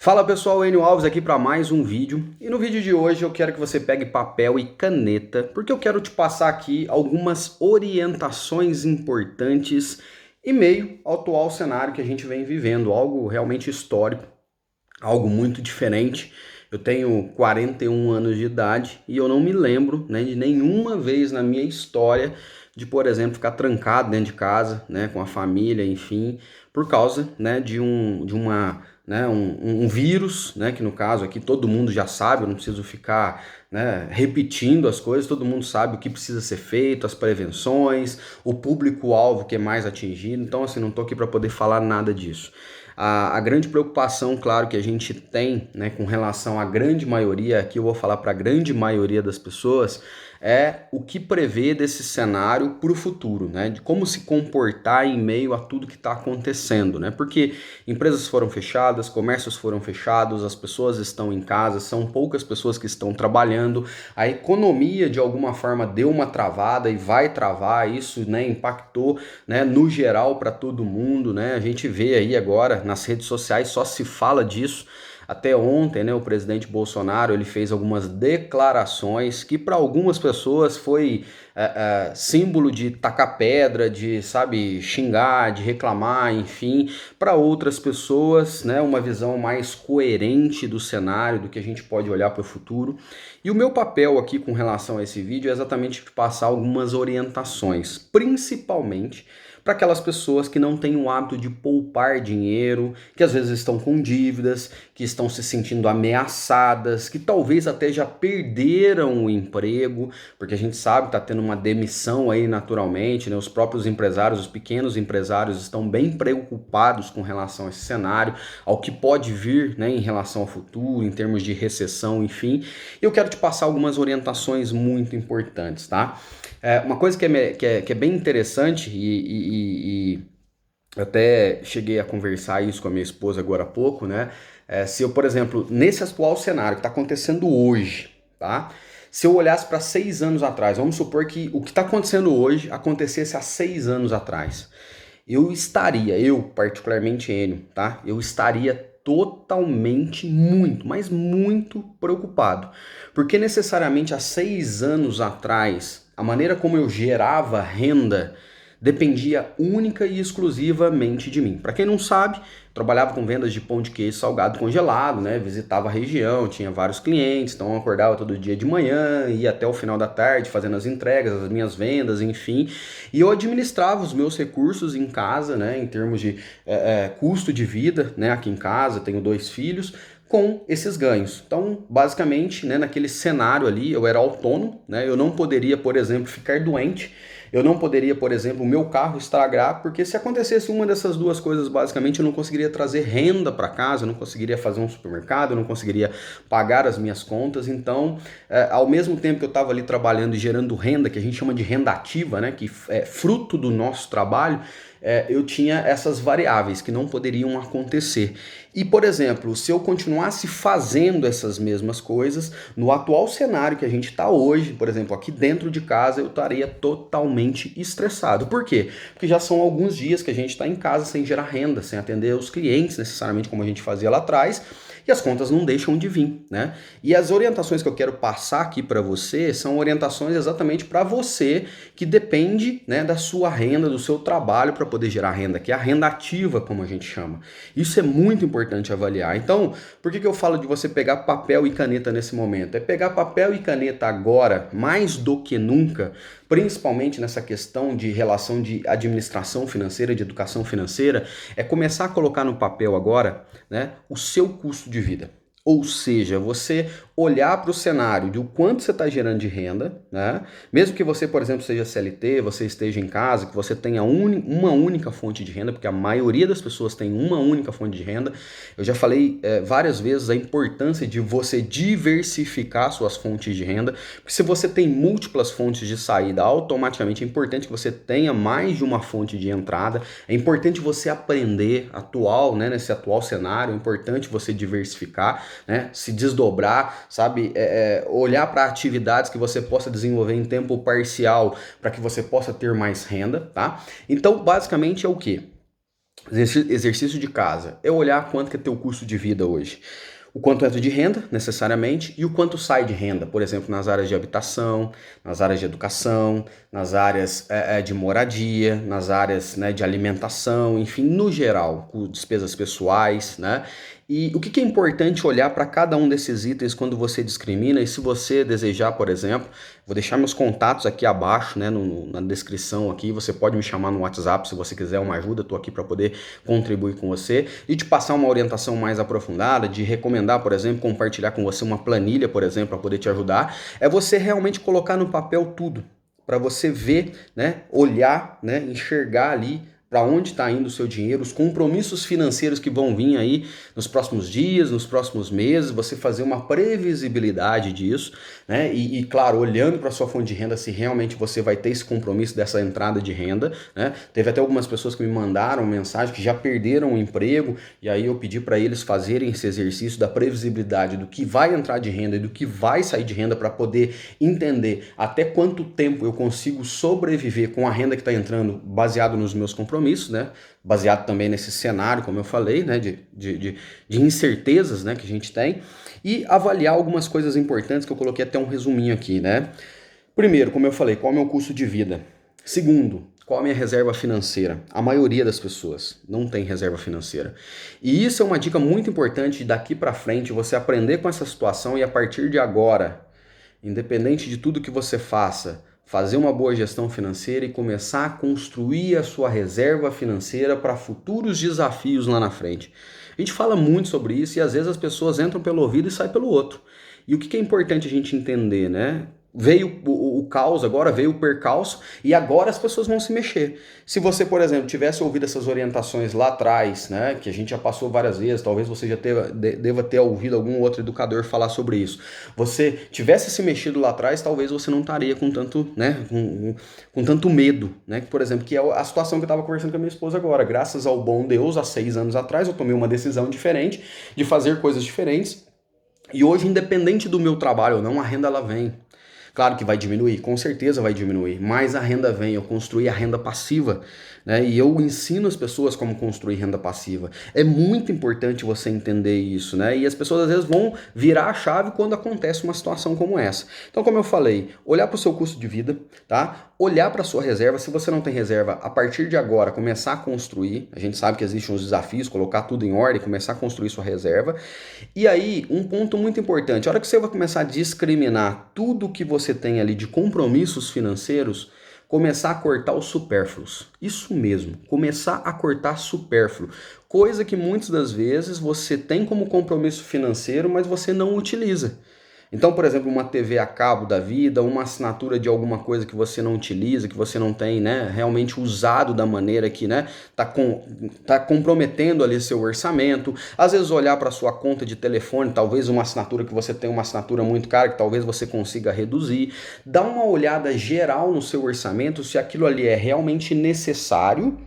Fala pessoal, Enio Alves aqui para mais um vídeo. E no vídeo de hoje eu quero que você pegue papel e caneta, porque eu quero te passar aqui algumas orientações importantes em meio ao atual cenário que a gente vem vivendo, algo realmente histórico, algo muito diferente. Eu tenho 41 anos de idade e eu não me lembro, né, de nenhuma vez na minha história de, por exemplo, ficar trancado dentro de casa, né, com a família, enfim, por causa, né, um vírus, né, que no caso aqui todo mundo já sabe, eu não preciso ficar, né, repetindo as coisas, todo mundo sabe o que precisa ser feito, as prevenções, o público-alvo que é mais atingido, então assim, não estou aqui para poder falar nada disso. A grande preocupação, claro, que a gente tem, né, com relação à grande maioria, aqui eu vou falar para a grande maioria das pessoas, é o que prevê desse cenário para o futuro, né, de como se comportar em meio a tudo que está acontecendo, né, porque empresas foram fechadas, comércios foram fechados, as pessoas estão em casa, são poucas pessoas que estão trabalhando, a economia de alguma forma deu uma travada e vai travar, isso, né, impactou, né, no geral para todo mundo, né, a gente vê aí agora nas redes sociais só se fala disso. Até ontem, né, o presidente Bolsonaro ele fez algumas declarações que para algumas pessoas foi símbolo de tacar pedra, de, sabe, xingar, de reclamar, enfim. Para outras pessoas, né, uma visão mais coerente do cenário, do que a gente pode olhar para o futuro. E o meu papel aqui com relação a esse vídeo é exatamente passar algumas orientações, principalmente para aquelas pessoas que não têm o hábito de poupar dinheiro, que às vezes estão com dívidas, que estão se sentindo ameaçadas, que talvez até já perderam o emprego, porque a gente sabe que está tendo uma demissão aí naturalmente, né? Os próprios empresários, os pequenos empresários estão bem preocupados com relação a esse cenário, ao que pode vir, né, em relação ao futuro, em termos de recessão, enfim. Eu quero te passar algumas orientações muito importantes, tá? Uma coisa que é bem interessante e eu até cheguei a conversar isso com a minha esposa agora há pouco, né? Se eu, por exemplo, nesse atual cenário que está acontecendo hoje, tá? Se eu olhasse para 6 anos atrás, vamos supor que o que está acontecendo hoje acontecesse há 6 anos atrás, eu particularmente Enio, tá? Eu estaria totalmente muito, mas muito preocupado. Porque necessariamente há 6 anos atrás, a maneira como eu gerava renda dependia única e exclusivamente de mim. Para quem não sabe, trabalhava com vendas de pão de queijo salgado congelado, né? Visitava a região, tinha vários clientes, então eu acordava todo dia de manhã, ia até o final da tarde fazendo as entregas, as minhas vendas, enfim. E eu administrava os meus recursos em casa, né? Em termos de custo de vida, né? Aqui em casa, tenho 2 filhos, com esses ganhos. Então, basicamente, né, naquele cenário ali, eu era autônomo, né? Eu não poderia, por exemplo, ficar doente. Eu não poderia, por exemplo, o meu carro estragar, porque se acontecesse uma dessas duas coisas, basicamente, eu não conseguiria trazer renda para casa, eu não conseguiria fazer um supermercado, eu não conseguiria pagar as minhas contas. Então, ao mesmo tempo que eu estava ali trabalhando e gerando renda, que a gente chama de renda ativa, né, que é fruto do nosso trabalho, eu tinha essas variáveis que não poderiam acontecer. E, por exemplo, se eu continuasse fazendo essas mesmas coisas, no atual cenário que a gente está hoje, por exemplo, aqui dentro de casa, eu estaria totalmente estressado. Por quê? Porque já são alguns dias que a gente está em casa sem gerar renda, sem atender os clientes necessariamente como a gente fazia lá atrás, e as contas não deixam de vir, né? E as orientações que eu quero passar aqui para você são orientações exatamente para você que depende, né, da sua renda, do seu trabalho para poder gerar renda, que é a renda ativa, como a gente chama. Isso é muito importante avaliar. Então, por que eu falo de você pegar papel e caneta nesse momento? É pegar papel e caneta agora, mais do que nunca, principalmente nessa questão de relação de administração financeira, de educação financeira, é começar a colocar no papel agora, né, o seu custo de vida. Ou seja, você olhar para o cenário de o quanto você está gerando de renda, né? Mesmo que você, por exemplo, seja CLT, você esteja em casa, que você tenha uma única fonte de renda, porque a maioria das pessoas tem uma única fonte de renda. Eu já falei várias vezes a importância de você diversificar suas fontes de renda, porque se você tem múltiplas fontes de saída, automaticamente é importante que você tenha mais de uma fonte de entrada, é importante você aprender nesse atual cenário, é importante você diversificar, né, se desdobrar, sabe, olhar para atividades que você possa desenvolver em tempo parcial para que você possa ter mais renda, tá? Então, basicamente é o quê? Exercício de casa é olhar quanto que é teu custo de vida hoje. O quanto entra de renda, necessariamente, e o quanto sai de renda, por exemplo, nas áreas de habitação, nas áreas de educação, nas áreas de moradia, nas áreas, né, de alimentação, enfim, no geral, com despesas pessoais, né? E o que é importante olhar para cada um desses itens quando você discrimina, e se você desejar, por exemplo, vou deixar meus contatos aqui abaixo, né, na descrição aqui, você pode me chamar no WhatsApp se você quiser uma ajuda, estou aqui para poder contribuir com você e te passar uma orientação mais aprofundada, de recomendar, por exemplo, compartilhar com você uma planilha, por exemplo, para poder te ajudar, é você realmente colocar no papel tudo, para você ver, né, olhar, né, enxergar ali para onde está indo o seu dinheiro, os compromissos financeiros que vão vir aí nos próximos dias, nos próximos meses, você fazer uma previsibilidade disso, né? E claro, olhando para sua fonte de renda, se realmente você vai ter esse compromisso dessa entrada de renda, né? Teve até algumas pessoas que me mandaram mensagem que já perderam o emprego, e aí eu pedi para eles fazerem esse exercício da previsibilidade do que vai entrar de renda e do que vai sair de renda para poder entender até quanto tempo eu consigo sobreviver com a renda que está entrando baseado nos meus compromissos, né? Baseado também nesse cenário, como eu falei, né? de incertezas, né, que a gente tem, e avaliar algumas coisas importantes que eu coloquei até um resuminho aqui, né? Primeiro, como eu falei, qual é o meu custo de vida? Segundo, qual é a minha reserva financeira? A maioria das pessoas não tem reserva financeira. E isso é uma dica muito importante daqui para frente, você aprender com essa situação e a partir de agora, independente de tudo que você faça, fazer uma boa gestão financeira e começar a construir a sua reserva financeira para futuros desafios lá na frente. A gente fala muito sobre isso e às vezes as pessoas entram pelo ouvido e saem pelo outro. E o que é importante a gente entender, né? Veio o caos, agora veio o percalço e agora as pessoas vão se mexer. Se você, por exemplo, tivesse ouvido essas orientações lá atrás, né, que a gente já passou várias vezes, talvez você já deva ter ouvido algum outro educador falar sobre isso. Você tivesse se mexido lá atrás, talvez você não estaria com tanto, né, com tanto medo, né, por exemplo, que é a situação que eu estava conversando com a minha esposa agora. Graças ao bom Deus, há 6 anos atrás, eu tomei uma decisão diferente de fazer coisas diferentes e hoje, independente do meu trabalho ou não, a renda ela vem. Claro que vai diminuir, com certeza vai diminuir, mas a renda vem, eu construí a renda passiva, né? E eu ensino as pessoas como construir renda passiva. É muito importante você entender isso, né? E as pessoas às vezes vão virar a chave quando acontece uma situação como essa. Então, como eu falei, olhar para o seu custo de vida, tá? Olhar para a sua reserva, se você não tem reserva, a partir de agora começar a construir, a gente sabe que existem uns desafios, colocar tudo em ordem, começar a construir sua reserva. E aí, um ponto muito importante, a hora que você vai começar a discriminar tudo que você tem ali de compromissos financeiros, começar a cortar os supérfluos. Isso mesmo, começar a cortar supérfluo. Coisa que muitas das vezes você tem como compromisso financeiro, mas você não utiliza. Então, por exemplo, uma TV a cabo da vida, uma assinatura de alguma coisa que você não utiliza, que você não tem, né, realmente usado da maneira que, né, tá comprometendo ali seu orçamento. Às vezes olhar para sua conta de telefone, talvez uma assinatura que você tem uma assinatura muito cara, que talvez você consiga reduzir. Dá uma olhada geral no seu orçamento, se aquilo ali é realmente necessário.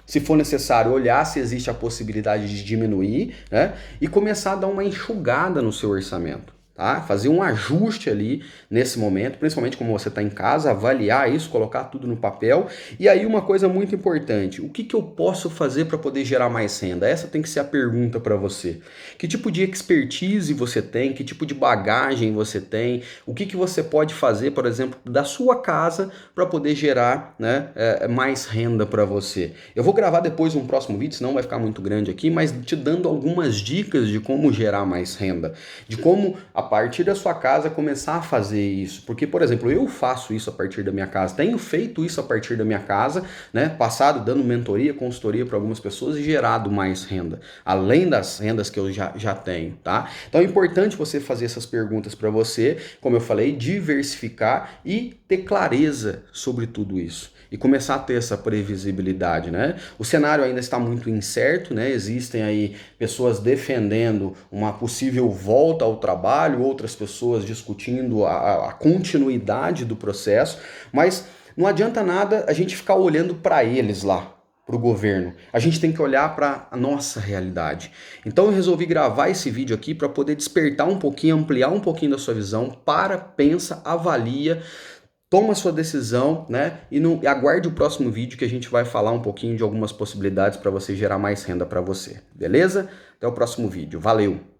Se for necessário, olhar se existe a possibilidade de diminuir, né, e começar a dar uma enxugada no seu orçamento. Tá? Fazer um ajuste ali nesse momento, principalmente como você está em casa, avaliar isso, colocar tudo no papel. E aí uma coisa muito importante, o que eu posso fazer para poder gerar mais renda? Essa tem que ser a pergunta para você. Que tipo de expertise você tem? Que tipo de bagagem você tem? O que você pode fazer, por exemplo, da sua casa para poder gerar, né, mais renda para você? Eu vou gravar depois um próximo vídeo, senão vai ficar muito grande aqui, mas te dando algumas dicas de como gerar mais renda, de como a partir da sua casa começar a fazer isso. Porque, por exemplo, eu faço isso a partir da minha casa, tenho feito isso a partir da minha casa, né? Passado dando mentoria, consultoria para algumas pessoas e gerado mais renda, além das rendas que eu já tenho, tá? Então é importante você fazer essas perguntas para você, como eu falei, diversificar e ter clareza sobre tudo isso. E começar a ter essa previsibilidade, né? O cenário ainda está muito incerto, né? Existem aí pessoas defendendo uma possível volta ao trabalho, outras pessoas discutindo a continuidade do processo, mas não adianta nada a gente ficar olhando para eles lá, para o governo. A gente tem que olhar para a nossa realidade. Então eu resolvi gravar esse vídeo aqui para poder despertar um pouquinho, ampliar um pouquinho da sua visão. Pensa, avalia, toma a sua decisão, né? E aguarde o próximo vídeo que a gente vai falar um pouquinho de algumas possibilidades para você gerar mais renda para você, beleza? Até o próximo vídeo. Valeu!